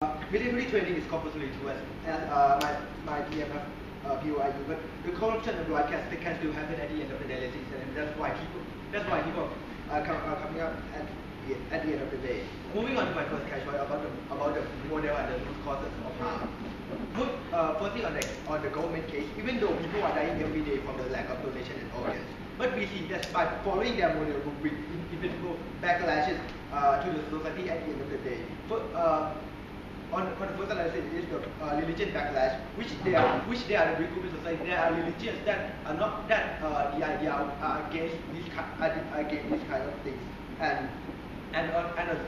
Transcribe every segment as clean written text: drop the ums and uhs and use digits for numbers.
Military training is compulsory to us, as my DMF POIU, but the corruption and broadcast can still happen at the end of the day, ladies and gentlemen. That's why people are coming up at the end of the day. Moving on to my first catch point about the model and the root causes of harm. Firstly on the government case, even though people are dying every day from the lack of donation and organs, but we see that by following their model will bring inevitable backlashes to the society at the end of the day. On the first analysis is the religion backlash, which they are the big group in society. There are religions that are not that the idea are against this kind of things, and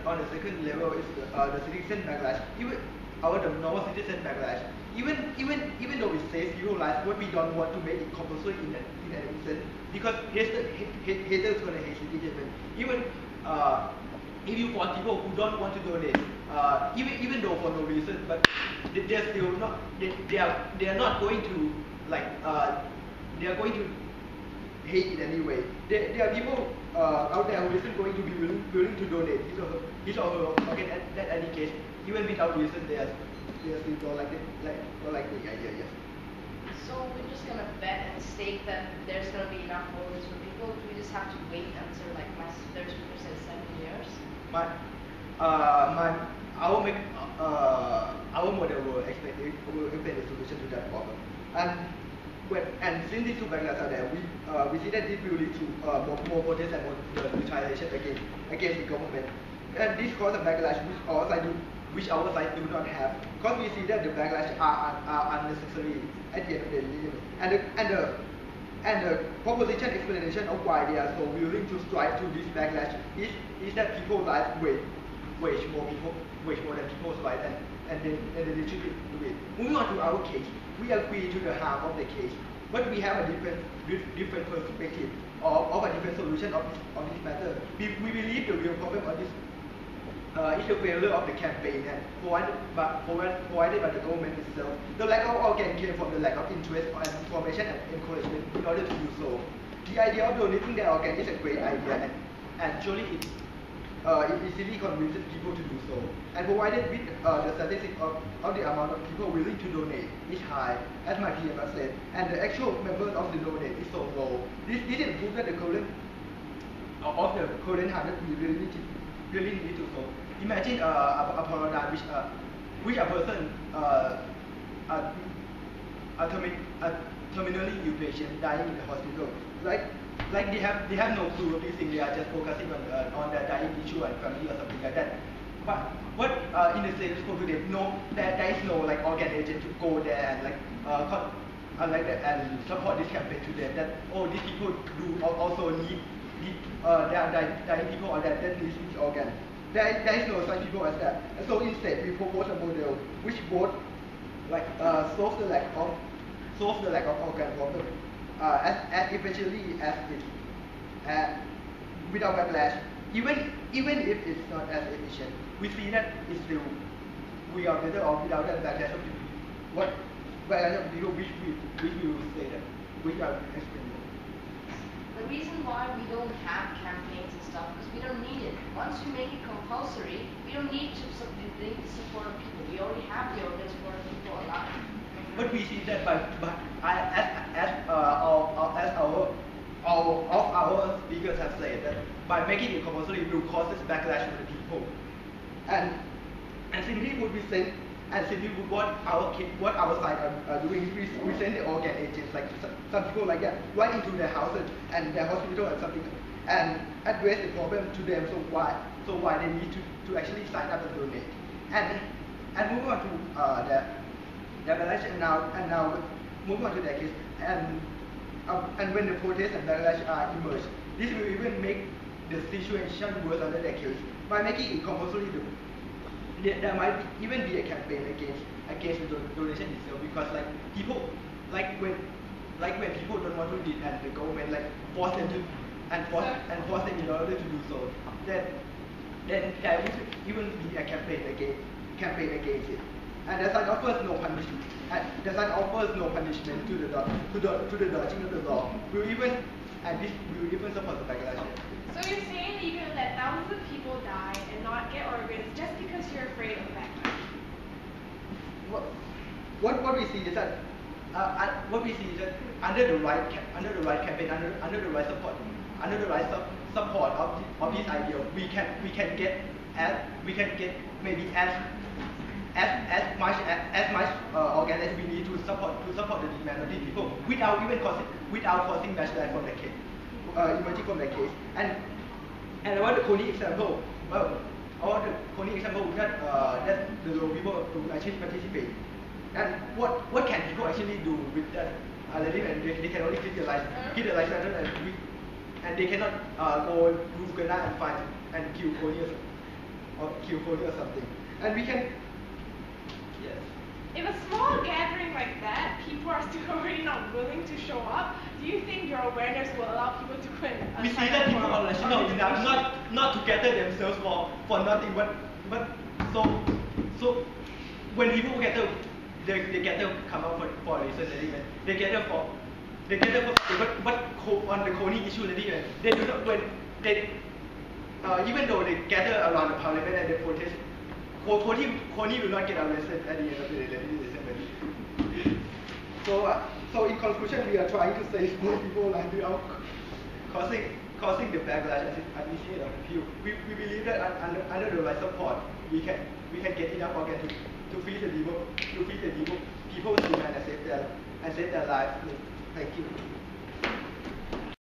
on the second level is the citizen backlash. Even the normal citizen backlash. Even though we say zero life, what we don't want to make it compulsory in an instant, because haters gonna hate citizen. Even if you want people who don't want to donate, even though for no reason, but they're still not. They are not going to they are going to hate it anyway. There are people out there who isn't going to be willing to donate his or her organ at any case, even without reason. They still don't like it, don't like the idea. Yes. So we're just gonna bet and stake that there's gonna be enough organs for people. We just have to wait until like my 30% 7 years. Our model will explain the solution to that problem. And since these two backlashes are there, we see that this will lead to more protests and more retaliation against the government. And this causes a backlash which our side do not have, because we see that the backlash are unnecessary at the end of the day. And the proposition explanation of why they are so willing to strive to this backlash is that people's lives wage more than people's lives, and they should do it. Moving on to our case, we agree to the harm of the case, but we have a different perspective of a different solution of this matter. We believe the real problem of this is the failure of the campaign and provided by the government itself. The lack of organ came from the lack of interest and information and encouragement in order to do so. The idea of donating their organ is a great idea, and surely it easily convinces people to do so. And provided with the statistic of the amount of people willing to donate is high, as my PM has said, and the actual members of the donate is so low. This is proof that the current harm that we really need to solve. Imagine a paradigm which a person terminally ill patient dying in the hospital. Like they have no clue of this thing. They are just focusing on their dying issue and family or something like that. But what in the status quo today, there is no like organ agent to go there and and support this campaign to them. That these people do also need there are dying people or that need this organ. There is no such people as that. And so instead, we propose a model which both solves the lack of organ problem as efficiently as it without backlash. Even if it's not as efficient, we see that it's still we are better off without that backlash of people. What backlash of people which we will say that we are explaining. The reason why we don't have campaigns and stuff is we don't need it. Once we make it compulsory, we don't need to support people. We already have the organs for people alive. But we see that our speakers have said that by making it compulsory, it will cause this backlash to the people, and simply would be sent. And simply what our side are doing, we send the organ agents, like some people like that, right into their houses and their hospital and something, and address the problem to them. So why they need to actually sign up and donate, and move on to their backlash, and now move on to their case, and when the protests and backlash are emerged, this will even make the situation worse under their case by making it compulsory. There might even be a campaign against the donation itself, because when people don't want to do it and the government force them in order to do so, then there would even be a campaign against it. And the side offers no punishment. To the dodging of the law. This will even support the backlash. So you're saying that you can let thousands of people die and not get organs just because you're afraid of backlash? what we see is that under the right campaign, under the right support, support of this idea, we can get maybe as much organ as we need to support the demand of these people without even causing mass death from the case, emerging from the case. And about the Coney example, that the low people who actually participate. And what can people actually do with that? They can only criticize and they cannot go to Ghana and find and kill Coney or something. And we can, yes. If a small gathering like that, people are still already not willing to show up, do you think your awareness will allow people to quit? We see that people are rational enough not to gather themselves for nothing, but so when people gather, they gather come out for a reason, they gather for but on the Coney issue, they do not even though they gather around the parliament and they protest, Coney will not get arrested at the end of the day, ladies and gentlemen. So in conclusion, we are trying to save more people like without causing the backlash as we see it on the view. We believe that under the right support, we can get enough organ to feed the people, people's demand and save their lives. Thank you.